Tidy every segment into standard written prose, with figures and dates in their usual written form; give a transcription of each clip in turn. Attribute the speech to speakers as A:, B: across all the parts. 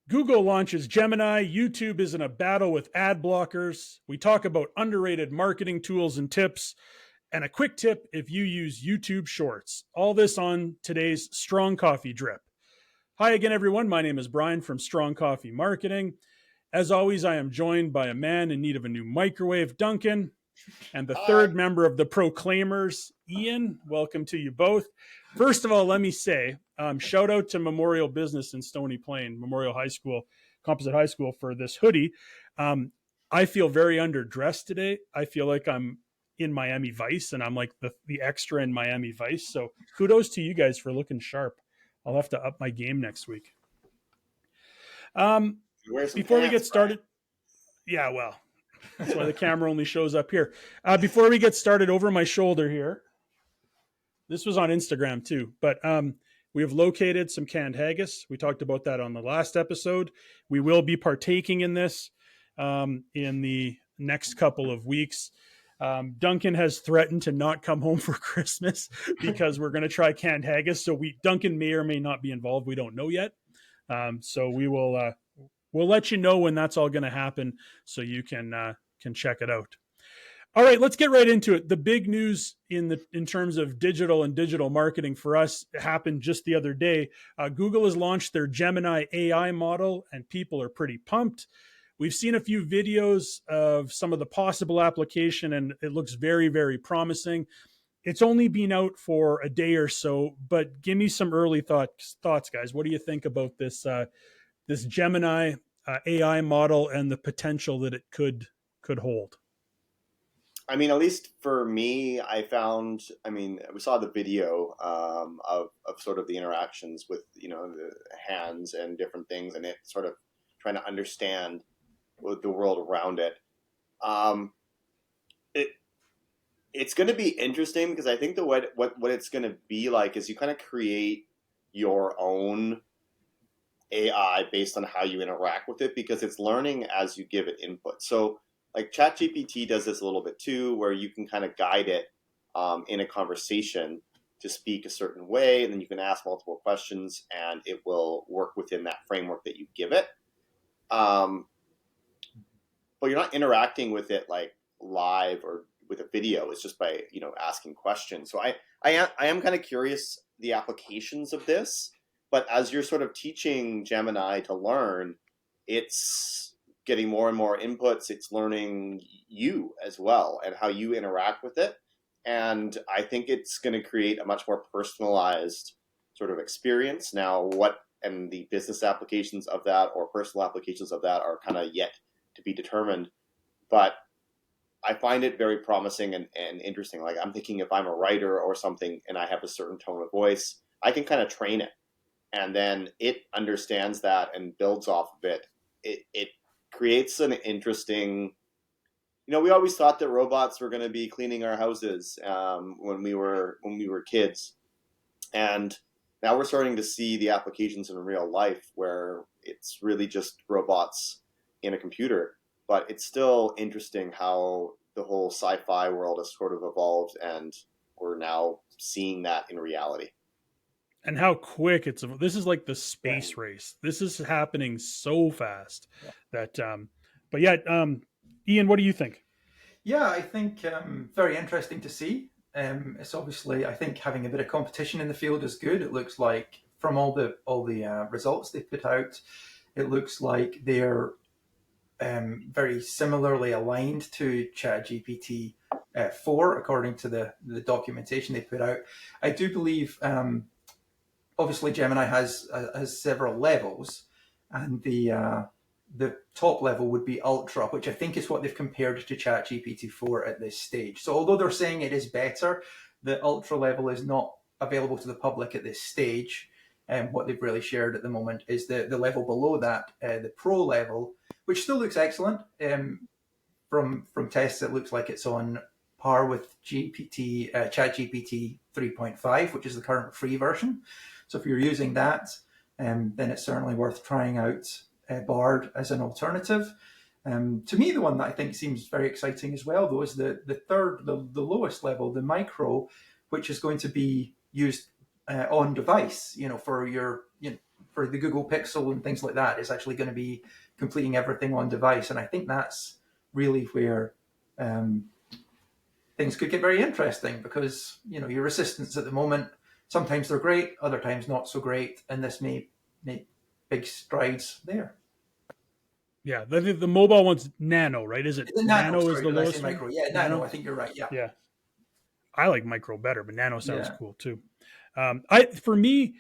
A: Google launches Gemini. YouTube is in a battle with ad blockers. We talk about underrated marketing tools and tips, and a quick tip if you use YouTube Shorts. All this on today's Strong Coffee Drip. Hi again, everyone. My name is Brian from Strong Coffee Marketing. As always, I am joined by a man in need of a new microwave, Duncan, and the
B: Hi.
A: third member of the Proclaimers, Ian. Welcome to you both. First of all, let me say, shout out to Memorial Business in Stony Plain, Memorial High School, Composite High School, for this hoodie. I feel very underdressed today. I feel like I'm in Miami Vice, and I'm like the extra in Miami Vice. So kudos to you guys for looking sharp. I'll have to up my game next week.
B: Wear some
A: Before we
B: pants,
A: get started, yeah, well, that's why the camera only shows up here. Before we get started, over my shoulder here, this was on Instagram too, but we have located some canned haggis. We talked about that on the last episode. We will be partaking in this in the next couple of weeks. Duncan has threatened to not come home for Christmas because we're going to try canned haggis. So Duncan may or may not be involved. We don't know yet. So we'll let you know when that's all going to happen, so you can check it out. All right, let's get right into it. The big news in terms of digital and digital marketing for us happened just the other day. Google has launched their Gemini AI model, and people are pretty pumped. We've seen a few videos of some of the possible application, and it looks very, very promising. It's only been out for a day or so, but give me some early thoughts, guys. What do you think about this Gemini AI model and the potential that it could hold?
B: I mean, at least for me, we saw the video of sort of the interactions with, the hands and different things, and it sort of trying to understand the world around it. It's going to be interesting because I think what it's going to be like is you kind of create your own AI based on how you interact with it, because it's learning as you give it input. So like ChatGPT does this a little bit too, where you can kind of guide it in a conversation to speak a certain way, and then you can ask multiple questions and it will work within that framework that you give it. But you're not interacting with it like live or with a video. It's just by, asking questions. So I am kind of curious the applications of this, but as you're sort of teaching Gemini to learn, it's getting more and more inputs. It's learning you as well and how you interact with it. And I think it's going to create a much more personalized sort of experience. Now, and the business applications of that or personal applications of that are kind of yet to be determined. But I find it very promising and interesting. Like, I'm thinking if I'm a writer or something and I have a certain tone of voice, I can kind of train it. And then it understands that and builds off of it. It creates an interesting, we always thought that robots were going to be cleaning our houses when we were kids, and now we're starting to see the applications in real life where it's really just robots in a computer. But it's still interesting how the whole sci-fi world has sort of evolved, and we're now seeing that in reality.
A: And how quick this is like the space race. This is happening so fast that, but yeah, Ian, what do you think?
C: Yeah, I think very interesting to see. It's obviously, I think, having a bit of competition in the field is good. It looks like from all the results they put out, it looks like they're very similarly aligned to ChatGPT 4, according to the documentation they put out. I do believe, obviously, Gemini has several levels, and the top level would be Ultra, which I think is what they've compared to ChatGPT 4 at this stage. So although they're saying it is better, the Ultra level is not available to the public at this stage. What they've really shared at the moment is the level below that, the Pro level, which still looks excellent. From tests, it looks like it's on par with ChatGPT 3.5, which is the current free version. So if you're using that, then it's certainly worth trying out Bard as an alternative. To me, the one that I think seems very exciting as well, though, is the lowest level, the Micro, which is going to be used on device, for your for the Google Pixel and things like that, it's actually going to be completing everything on device. And I think that's really where things could get very interesting, because your assistants at the moment, sometimes they're great, other times not so great, and this may make big strides there.
A: Yeah, the mobile one's Nano, right? Is it
C: The
A: Nano is
C: sorry,
A: the
C: did I
A: lowest
C: say
A: one?
C: micro? Yeah, Nano. I think you're right. Yeah.
A: Yeah. I like micro better, but Nano sounds
C: Yeah.
A: cool too. For me,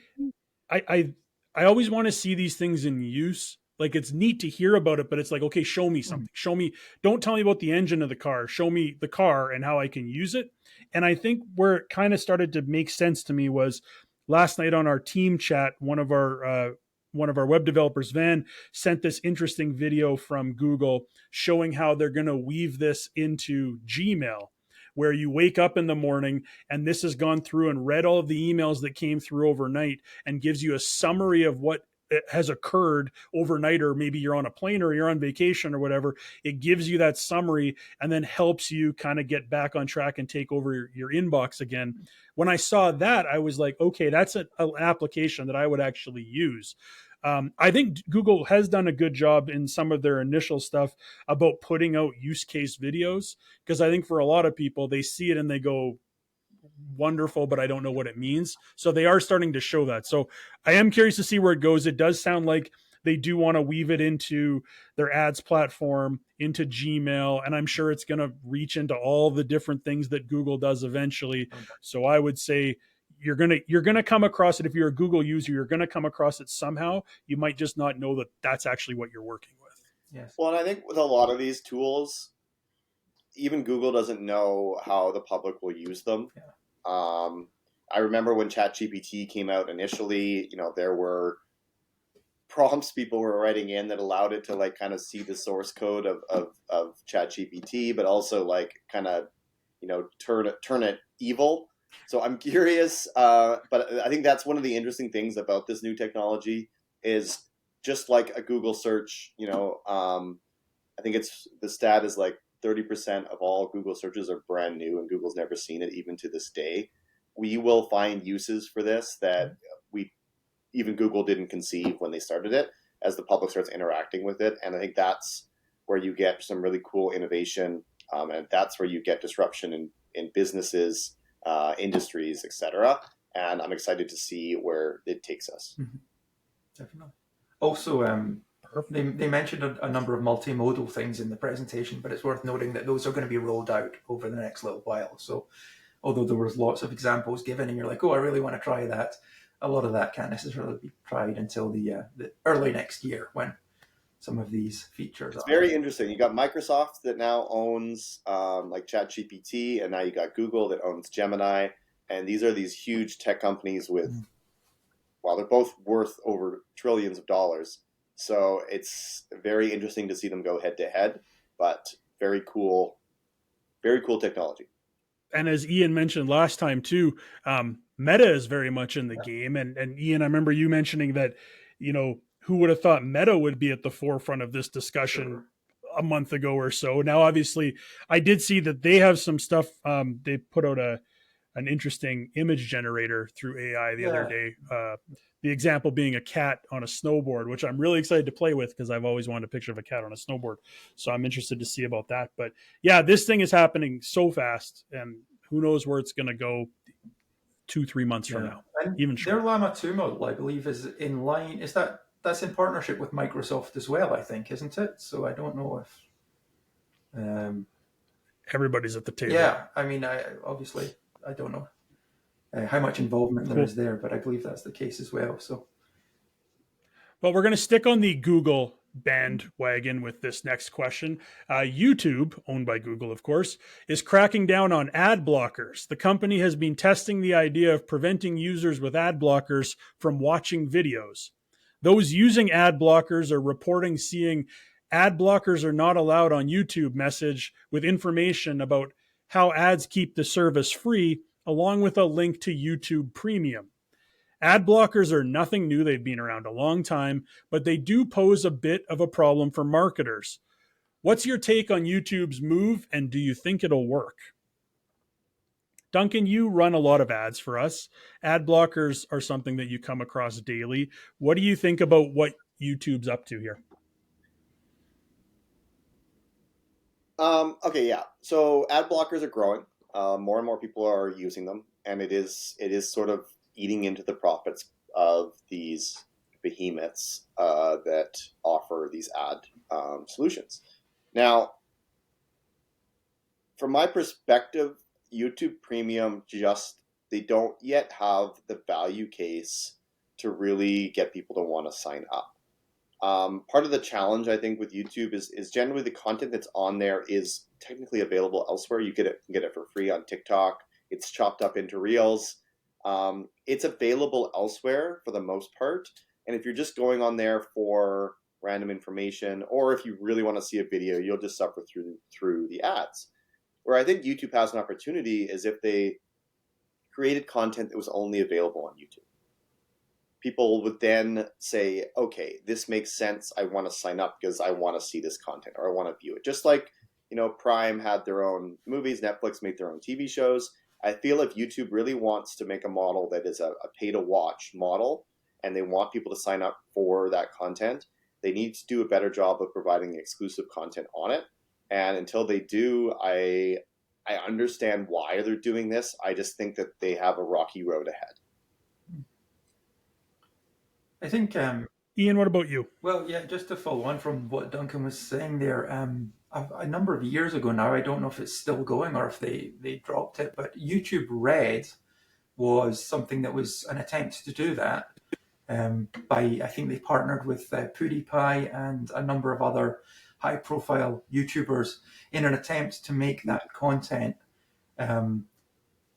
A: I always want to see these things in use. Like, it's neat to hear about it, but it's like, okay, show me something. Show me. Don't tell me about the engine of the car. Show me the car and how I can use it. And I think where it kind of started to make sense to me was last night on our team chat. One of our web developers, Van, sent this interesting video from Google showing how they're going to weave this into Gmail, where you wake up in the morning and this has gone through and read all of the emails that came through overnight and gives you a summary of what has occurred overnight, or maybe you're on a plane or you're on vacation or whatever. It gives you that summary and then helps you kind of get back on track and take over your inbox again. When I saw that, I was like, okay, that's an application that I would actually use. I think Google has done a good job in some of their initial stuff about putting out use case videos, because I think for a lot of people, they see it and they go, wonderful, but I don't know what it means. So they are starting to show that. So I am curious to see where it goes. It does sound like they do want to weave it into their ads platform, into Gmail, and I'm sure it's going to reach into all the different things that Google does eventually. So I would say you're gonna come across it. If you're a Google user, you're gonna come across it somehow. You might just not know that that's actually what you're working with.
C: Yes.
B: Well, and I think with a lot of these tools, even Google doesn't know how the public will use them.
C: Yeah.
B: I remember when ChatGPT came out initially, there were prompts people were writing in that allowed it to like kind of see the source code of ChatGPT, but also like kind of, turn it evil. So I'm curious, but I think that's one of the interesting things about this new technology is just like a Google search, I think the stat is like 30% of all Google searches are brand new and Google's never seen it even to this day. We will find uses for this that even Google didn't conceive when they started it, as the public starts interacting with it. And I think that's where you get some really cool innovation, and that's where you get disruption in businesses, industries, etc. And I'm excited to see where it takes us.
C: Mm-hmm. Definitely. Also, they mentioned a number of multimodal things in the presentation, but it's worth noting that those are going to be rolled out over the next little while. So although there was lots of examples given and you're like, oh, I really want to try that, a lot of that can't necessarily be tried until the early next year when some of these features
B: It's very interesting. You got Microsoft that now owns like ChatGPT, and now you got Google that owns Gemini. And these are these huge tech companies with, well, they're both worth over trillions of dollars. So it's very interesting to see them go head to head, but very cool technology.
A: And as Ian mentioned last time too, Meta is very much in the game. And Ian, I remember you mentioning that, who would have thought Meta would be at the forefront of this discussion a month ago or so. Now, obviously, I did see that they have some stuff. They put out an interesting image generator through AI the other day. The example being a cat on a snowboard, which I'm really excited to play with because I've always wanted a picture of a cat on a snowboard. So I'm interested to see about that. But yeah, this thing is happening so fast, and who knows where it's going to go 2-3 months from now.
C: And
A: even
C: their Llama 2 model, I believe, is in line. That's in partnership with Microsoft as well, I think, isn't it? So I don't know if
A: everybody's at the table.
C: Yeah, I mean, I don't know how much involvement there is there, but I believe that's the case as well. So,
A: well, we're going to stick on the Google bandwagon with this next question. YouTube, owned by Google, of course, is cracking down on ad blockers. The company has been testing the idea of preventing users with ad blockers from watching videos. Those using ad blockers are reporting seeing ad blockers are not allowed on YouTube message with information about how ads keep the service free, along with a link to YouTube Premium. Ad blockers are nothing new. They've been around a long time, but they do pose a bit of a problem for marketers. What's your take on YouTube's move, and do you think it'll work? Duncan, you run a lot of ads for us. Ad blockers are something that you come across daily. What do you think about what YouTube's up to here?
B: Okay, yeah. So ad blockers are growing. More and more people are using them, and it is sort of eating into the profits of these behemoths that offer these ad solutions. Now, from my perspective, YouTube Premium just they don't yet have the value case to really get people to want to sign up. Part of the challenge I think with YouTube is generally the content that's on there is technically available elsewhere. You can get it for free on TikTok. It's chopped up into reels. It's available elsewhere for the most part. And if you're just going on there for random information, or if you really want to see a video, you'll just suffer through the ads. Where I think YouTube has an opportunity is if they created content that was only available on YouTube. People would then say, okay, this makes sense. I want to sign up because I want to see this content or I want to view it. Just like, Prime had their own movies, Netflix made their own TV shows. I feel if YouTube really wants to make a model that is a pay to watch model and they want people to sign up for that content, they need to do a better job of providing the exclusive content on it. And until they do, I understand why they're doing this. I just think that they have a rocky road ahead.
C: I think,
A: Ian, what about you?
C: well, yeah, just to follow on from what Duncan was saying there, a number of years ago now, I don't know if it's still going or if they dropped it, but YouTube Red was something that was an attempt to do that. I think they partnered with PewDiePie and a number of other high-profile YouTubers in an attempt to make that content. And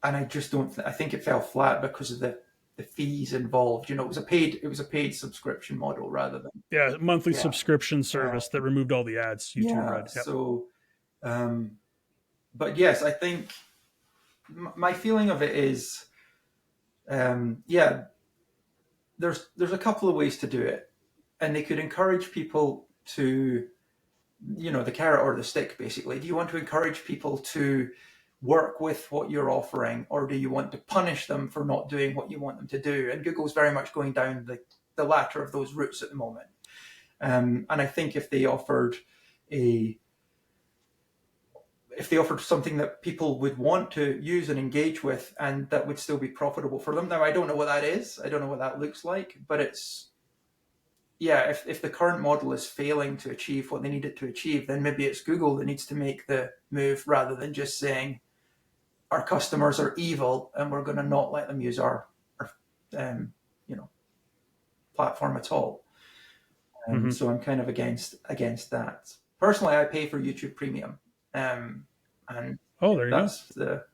C: I just don't. I think it fell flat because of the fees involved. It was a paid subscription model rather than
A: Yeah, monthly
C: yeah.
A: subscription service that removed all the ads. YouTube Red. Yep.
C: So, but yes, I think my feeling of it is, yeah, there's a couple of ways to do it, and they could encourage people to, the carrot or the stick, basically. Do you want to encourage people to work with what you're offering, or do you want to punish them for not doing what you want them to do? And Google's very much going down the latter of those routes at the moment. And I think if they offered something that people would want to use and engage with, and that would still be profitable for them. Now, I don't know what that is. I don't know what that looks like, but if the current model is failing to achieve what they need it to achieve, then maybe it's Google that needs to make the move rather than just saying our customers are evil and we're going to not let them use our platform at all. So I'm kind of against that. Personally, I pay for YouTube Premium, and
A: there you
C: that's the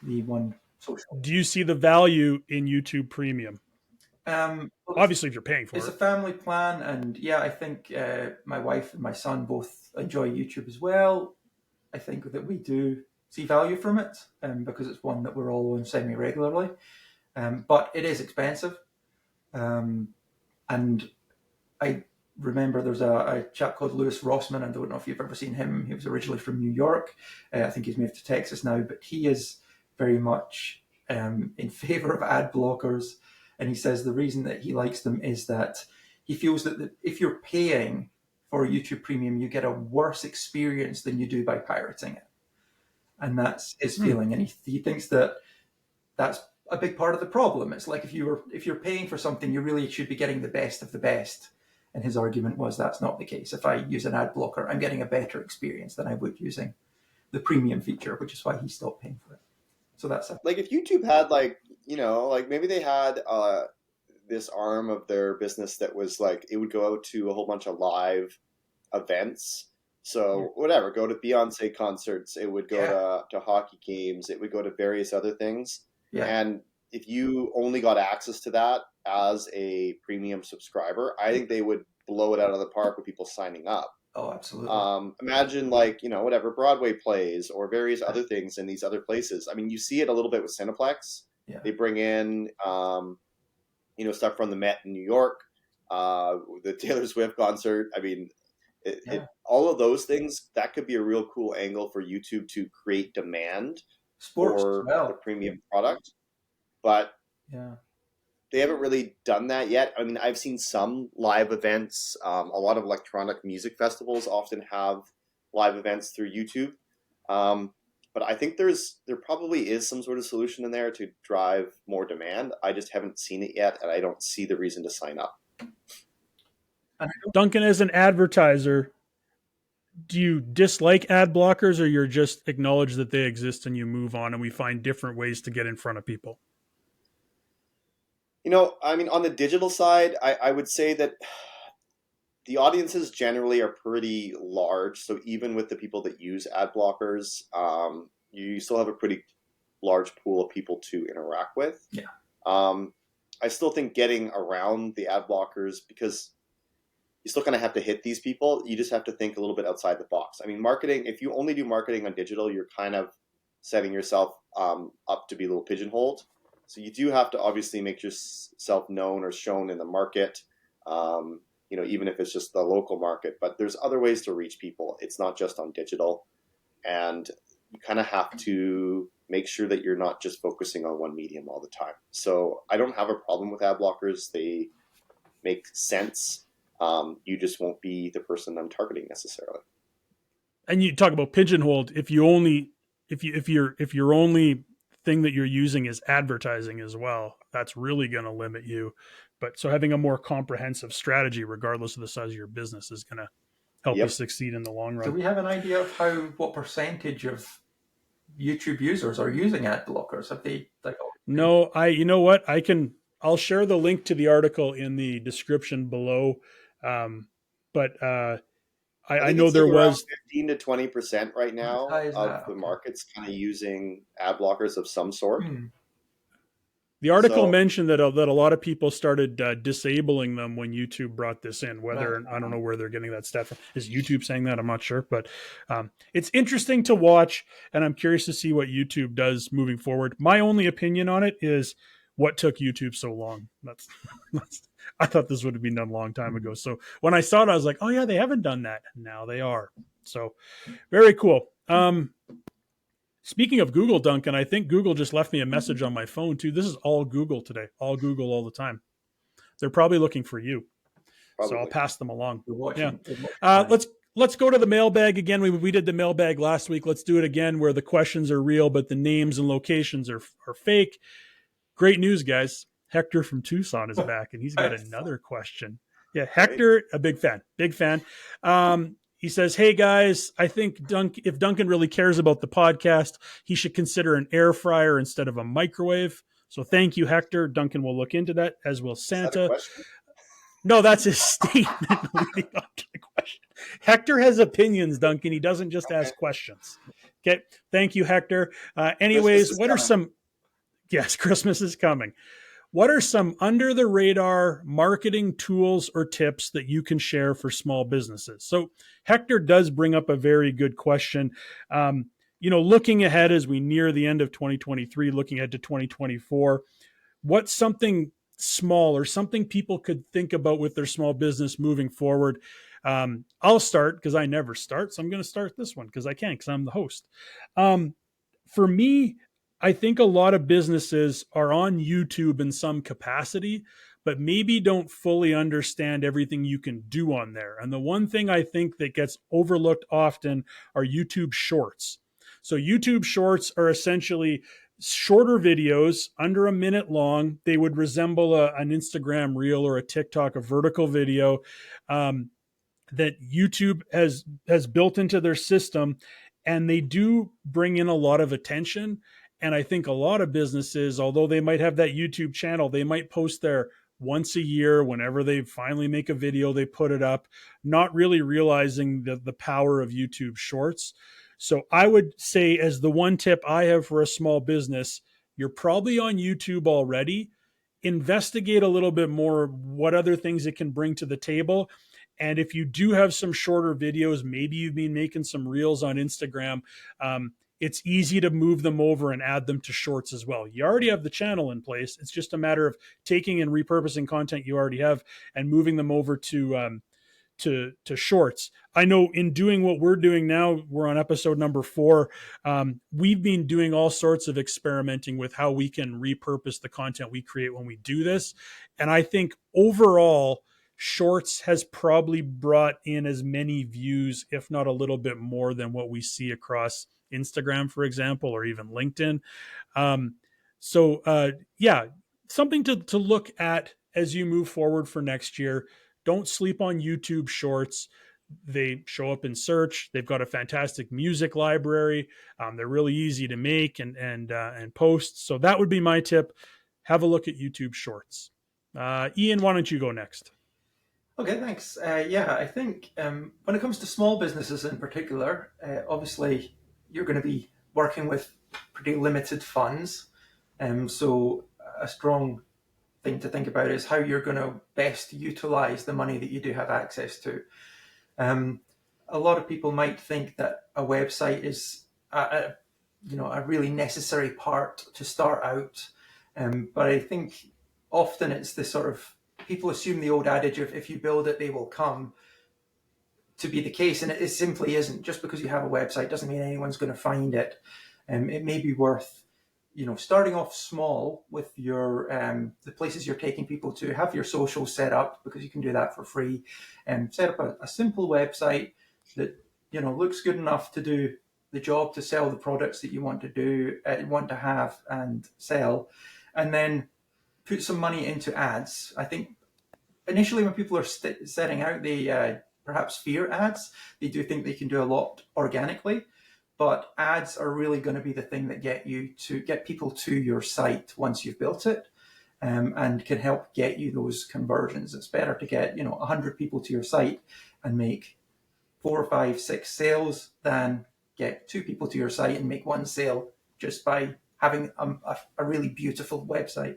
C: one social.
A: Do you see the value in YouTube Premium?
C: Well,
A: Obviously, if you're paying for
C: it's
A: it.
C: a family plan, and yeah, I think my wife and my son both enjoy YouTube as well. I think that we do see value from it, because it's one that we're all on semi-regularly. But it is expensive, and I remember there's a chap called Lewis Rossman. I don't know if you've ever seen him. He was originally from New York. I think he's moved to Texas now, but he is very much in favor of ad blockers. And he says the reason that he likes them is that he feels that if you're paying for YouTube Premium, you get a worse experience than you do by pirating it. And that's his feeling. And he thinks that that's a big part of the problem. It's like if you're paying for something, you really should be getting the best of the best. And his argument was that's not the case. If I use an ad blocker, I'm getting a better experience than I would using the premium feature, which is why he stopped paying for it. So that's it.
B: Like if YouTube had maybe they had this arm of their business that was like it would go out to a whole bunch of live events. So whatever, go to Beyonce concerts, it would go to hockey games, it would go to various other things.
C: Yeah.
B: And if you only got access to that as a premium subscriber, I think they would blow it out of the park with people signing up.
C: Oh, absolutely.
B: Imagine whatever Broadway plays or various other things in these other places. I mean, you see it a little bit with Cineplex.
C: Yeah.
B: They bring in, stuff from the Met in New York, the Taylor Swift concert. I mean, all of those things, that could be a real cool angle for YouTube to create demand
C: Sports as
B: for the
C: well.
B: premium product, but
C: Yeah.
B: they haven't really done that yet. I mean, I've seen some live events. A lot of electronic music festivals often have live events through YouTube. But I think there probably is some sort of solution in there to drive more demand. I just haven't seen it yet, and I don't see the reason to sign up.
A: Duncan, as an advertiser, do you dislike ad blockers, or you're just acknowledge that they exist and you move on and we find different ways to get in front of people?
B: I mean, on the digital side, I would say that the audiences generally are pretty large. So even with the people that use ad blockers, you still have a pretty large pool of people to interact with.
C: Yeah.
B: I still think getting around the ad blockers, because you still kind of have to hit these people. You just have to think a little bit outside the box. I mean, marketing, if you only do marketing on digital, you're kind of setting yourself up to be a little pigeonholed. So you do have to obviously make yourself known or shown in the market, even if it's just the local market. But there's other ways to reach people. It's not just on digital. And you kind of have to make sure that you're not just focusing on one medium all the time. So I don't have a problem with ad blockers. They make sense. You just won't be the person I'm targeting necessarily.
A: And you talk about pigeonholed. If your only thing that you're using is advertising as well, that's really going to limit you. But so having a more comprehensive strategy, regardless of the size of your business, is going to help you succeed in the long run.
C: Do we have an idea of what percentage of YouTube users are using ad blockers? Have they
A: No, you know what? I'll share the link to the article in the description below. I know there was
B: 15 to 20% right now of the market's kind of using ad blockers of some sort.
A: The article mentioned that a lot of people started disabling them when YouTube brought this in. I don't know where they're getting that stat from. Is YouTube saying that? I'm not sure, but it's interesting to watch, and I'm curious to see what YouTube does moving forward. My only opinion on it is what took YouTube so long. I thought this would have been done a long time ago. So when I saw it, I was like, oh yeah, they haven't done that. Now they are. So very cool. Speaking of Google, Duncan, I think Google just left me a message on my phone too. This is all Google today, all Google all the time. They're probably looking for you. Probably. So I'll pass them along. Yeah. Let's go to the mailbag again. We did the mailbag last week. Let's do it again where the questions are real, but the names and locations are fake. Great news, guys. Hector from Tucson is back, and he's got another question. Yeah, Hector, a big fan. He says, hey, guys, I think if Duncan really cares about the podcast, he should consider an air fryer instead of a microwave. So thank you, Hector. Duncan will look into that, as will Santa. No, that's his statement leading up to the question. Hector has opinions, Duncan. He doesn't just ask questions. Okay, thank you, Hector. Anyways, what are some... Yes, Christmas is coming. What are some under-the-radar marketing tools or tips that you can share for small businesses? So Hector does bring up a very good question. Looking ahead as we near the end of 2023, looking ahead to 2024, what's something small or something people could think about with their small business moving forward? I'll start because I never start. So I'm going to start this one because I can, because I'm the host. For me, I think a lot of businesses are on YouTube in some capacity, but maybe don't fully understand everything you can do on there. And the one thing I think that gets overlooked often are YouTube Shorts. So YouTube Shorts are essentially shorter videos under a minute long. They would resemble an Instagram reel or a TikTok, a vertical video that YouTube has built into their system. And they do bring in a lot of attention. And I think a lot of businesses, although they might have that YouTube channel, they might post there once a year. Whenever they finally make a video, they put it up, not really realizing the power of YouTube Shorts. So I would say, as the one tip I have for a small business, you're probably on YouTube already. Investigate a little bit more what other things it can bring to the table. And if you do have some shorter videos, maybe you've been making some reels on Instagram, it's easy to move them over and add them to Shorts as well. You already have the channel in place. It's just a matter of taking and repurposing content you already have and moving them over to to shorts. I know in doing what we're doing now, we're on episode number 4. We've been doing all sorts of experimenting with how we can repurpose the content we create when we do this. And I think overall, shorts has probably brought in as many views, if not a little bit more, than what we see across Instagram, for example, or even LinkedIn. Yeah, something to look at as you move forward for next year. Don't sleep on YouTube shorts. They show up in search. They've got a fantastic music library. They're really easy to make and post. So that would be my tip. Have a look at YouTube shorts. Ian, why don't you go next?
C: Okay, thanks. Yeah, I think when it comes to small businesses in particular, obviously you're going to be working with pretty limited funds. So a strong thing to think about is how you're going to best utilize the money that you do have access to. A lot of people might think that a website is a really necessary part to start out, but I think often it's the sort of, people assume the old adage of if you build it, they will come, to be the case, and it simply isn't. Just because you have a website doesn't mean anyone's going to find it. It may be worth starting off small with your the places you're taking people to. Have your social set up, because you can do that for free, and set up a simple website that looks good enough to do the job, to sell the products that you want to have and sell, and then put some money into ads. I think initially when people are setting out, they perhaps fear ads. They do think they can do a lot organically, but ads are really going to be the thing that get people to your site once you've built it, and can help get you those conversions. It's better to get 100 people to your site and make 4, 5, 6 sales than get 2 people to your site and make 1 sale just by having a really beautiful website.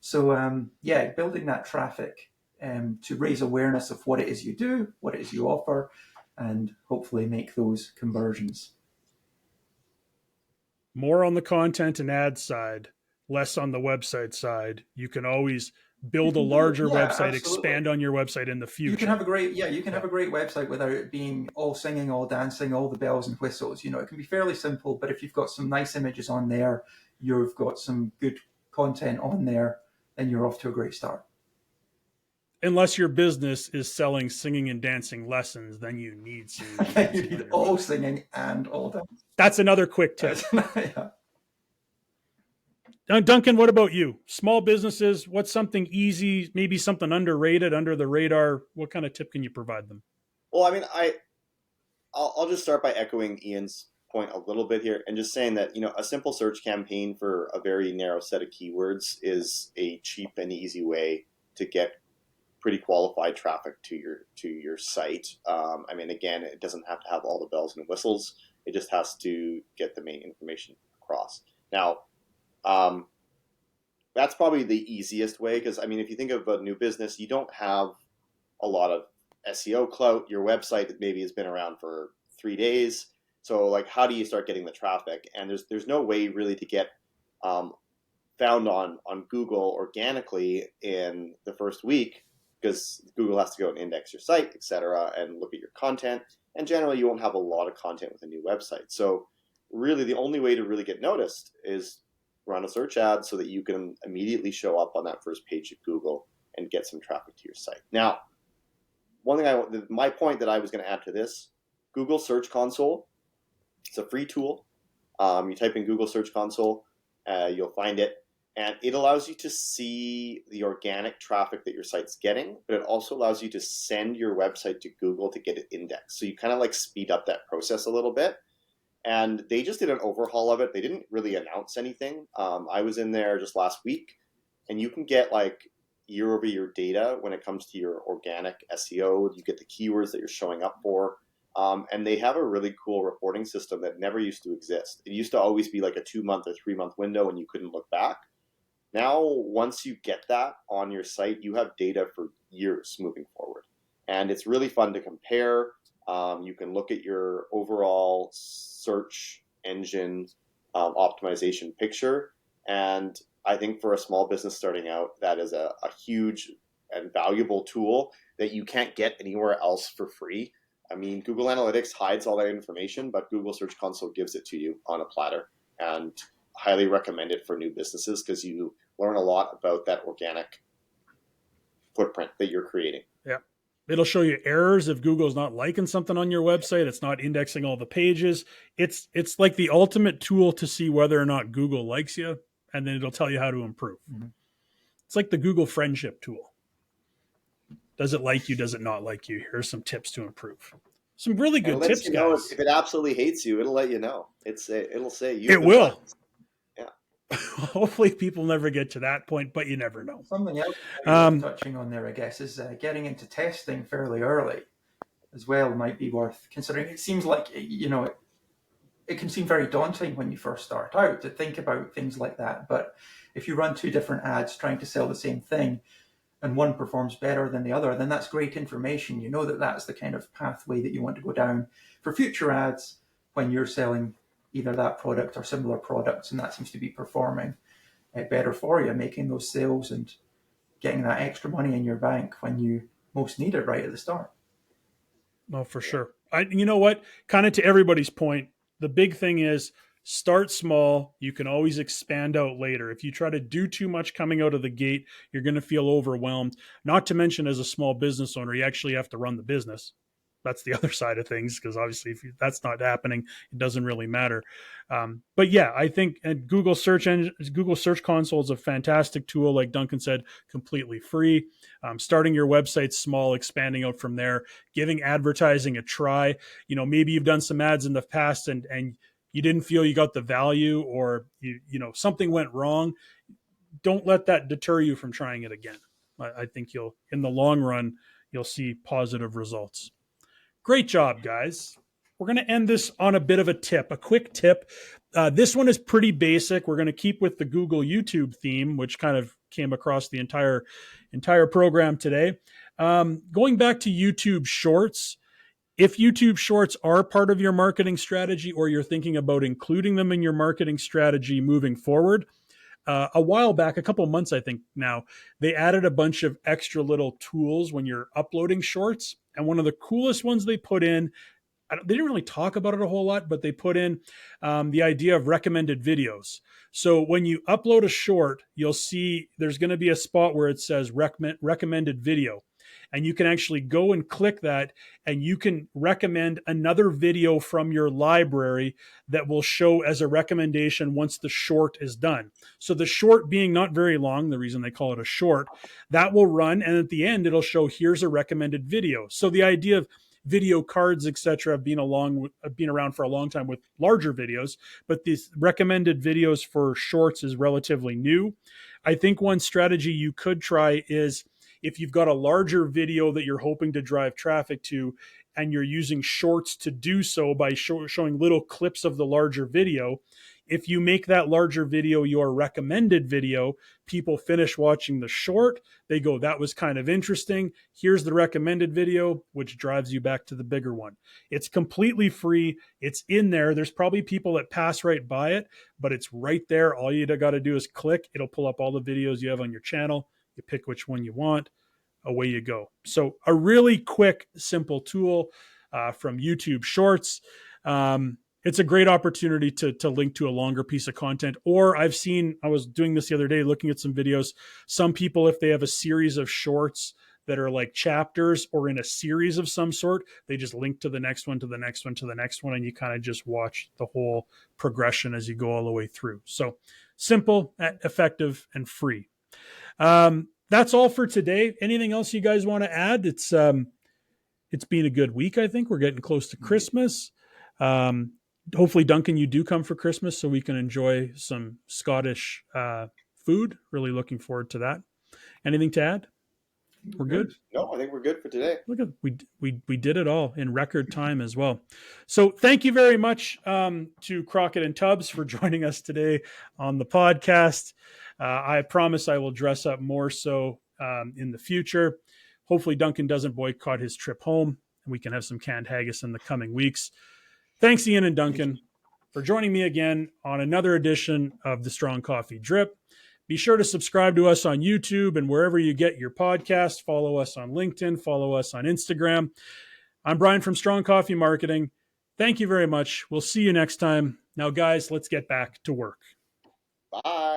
C: So building that traffic to raise awareness of what it is you do, what it is you offer, and hopefully make those conversions.
A: More on the content and ad side, less on the website side. You can always build a larger website,
C: absolutely.
A: Expand on your website in the future.
C: You can have a great have a great website without it being all singing, all dancing, all the bells and whistles. It can be fairly simple, but if you've got some nice images on there, you've got some good content on there, then you're off to a great start.
A: Unless your business is selling singing and dancing lessons, then you need singing and dancing.
C: You need all singing and all dancing.
A: That's another quick tip. Duncan, what about you? Small businesses, what's something easy, maybe something underrated, under the radar? What kind of tip can you provide them?
B: Well, I mean, I'll just start by echoing Ian's point a little bit here, and just saying that a simple search campaign for a very narrow set of keywords is a cheap and easy way to get pretty qualified traffic to your site. I mean, again, it doesn't have to have all the bells and whistles. It just has to get the main information across. Now, that's probably the easiest way, because I mean, if you think of a new business, you don't have a lot of SEO clout. Your website maybe has been around for 3 days. So like, how do you start getting the traffic? And there's no way really to get found on Google organically in the first week, because Google has to go and index your site, etc., and look at your content. And generally, you won't have a lot of content with a new website. So really, the only way to really get noticed is run a search ad so that you can immediately show up on that first page of Google and get some traffic to your site. Now, one thing my point that I was going to add to this, Google Search Console, it's a free tool. You type in Google Search Console, you'll find it. And it allows you to see the organic traffic that your site's getting, but it also allows you to send your website to Google to get it indexed. So you kind of like speed up that process a little bit. And they just did an overhaul of it. They didn't really announce anything. I was in there just last week, and you can get like year-over-year data when it comes to your organic SEO. You get the keywords that you're showing up for. And they have a really cool reporting system that never used to exist. It used to always be like a 2-month or 3-month window and you couldn't look back. Now, once you get that on your site, you have data for years moving forward. And it's really fun to compare. You can look at your overall search engine optimization picture. And I think for a small business starting out, that is a huge and valuable tool that you can't get anywhere else for free. I mean, Google Analytics hides all that information, but Google Search Console gives it to you on a platter, and highly recommend it for new businesses because you learn a lot about that organic footprint that you're creating.
A: Yeah. It'll show you errors if Google's not liking something on your website. It's not indexing all the pages. It's like the ultimate tool to see whether or not Google likes you, and then it'll tell you how to improve. Mm-hmm. It's like the Google friendship tool. Does it like you? Does it not like you? Here's some tips to improve. Some really good tips,
B: you
A: guys.
B: know, if it absolutely hates you, it'll let you know. It'll say you.
A: It will.
B: Buttons. Yeah.
A: Hopefully, people never get to that point, but you never know.
C: Something else touching on there, I guess, is getting into testing fairly early as well might be worth considering. It seems like, you know, it can seem very daunting when you first start out to think about things like that. But if you run 2 different ads trying to sell the same thing, and one performs better than the other, then that's great information. You know that that's the kind of pathway that you want to go down for future ads when you're selling either that product or similar products, and that seems to be performing better for you, making those sales and getting that extra money in your bank when you most need it right at the start.
A: Oh, for sure. You know what? Kind of to everybody's point, the big thing is start small. You can always expand out later. If you try to do too much coming out of the gate, you're going to feel overwhelmed. Not to mention, as a small business owner, you actually have to run the business. That's the other side of things, because obviously if that's not happening, it doesn't really matter. But yeah, I think Google Search Console is a fantastic tool. Like Duncan said, completely free. Starting your website small, expanding out from there, giving advertising a try. You know, maybe you've done some ads in the past and you didn't feel you got the value, or you know something went wrong. Don't let that deter you from trying it again. I think you'll, in the long run, you'll see positive results. Great job, guys. We're going to end this on a bit of a quick tip. This one is pretty basic. We're going to keep with the Google YouTube theme, which kind of came across the entire program today. Going back to YouTube Shorts, if YouTube Shorts are part of your marketing strategy, or you're thinking about including them in your marketing strategy moving forward, a while back, a couple months, I think now, they added a bunch of extra little tools when you're uploading shorts. And one of the coolest ones they put in, they didn't really talk about it a whole lot, but they put in the idea of recommended videos. So when you upload a short, you'll see there's going to be a spot where it says recommended video. And you can actually go and click that, and you can recommend another video from your library that will show as a recommendation once the short is done. So the short being not very long, the reason they call it a short, that will run, and at the end it'll show here's a recommended video. So the idea of video cards, etc., have been around for a long time with larger videos, but these recommended videos for shorts is relatively new. I think one strategy you could try is, if you've got a larger video that you're hoping to drive traffic to, and you're using shorts to do so by showing little clips of the larger video, if you make that larger video your recommended video, people finish watching the short, they go, that was kind of interesting, here's the recommended video, which drives you back to the bigger one. It's completely free. It's in there. There's probably people that pass right by it, but it's right there. All you got to do is click. It'll pull up all the videos you have on your channel. You pick which one you want. Away you go. So a really quick, simple tool from YouTube Shorts. It's a great opportunity to link to a longer piece of content. Or I was doing this the other day, looking at some videos. Some people, if they have a series of shorts that are like chapters or in a series of some sort, they just link to the next one, to the next one, to the next one, and you kind of just watch the whole progression as you go all the way through. So simple, effective, and free. That's all for today. Anything else you guys want to add? It's been a good week. I think we're getting close to Christmas. Hopefully, Duncan, you do come for Christmas so we can enjoy some Scottish food. Really looking forward to that. Anything to add? We're good.
B: No, I think we're good for today.
A: Look at we did it all in record time as well. So thank you very much to Crockett and Tubbs for joining us today on the podcast. I promise I will dress up more so in the future. Hopefully Duncan doesn't boycott his trip home, and we can have some canned haggis in the coming weeks. Thanks, Ian and Duncan, for joining me again on another edition of the Strong Coffee Drip. Be sure to subscribe to us on YouTube and wherever you get your podcast. Follow us on LinkedIn. Follow us on Instagram. I'm Brian from Strong Coffee Marketing. Thank you very much. We'll see you next time. Now, guys, let's get back to work.
B: Bye.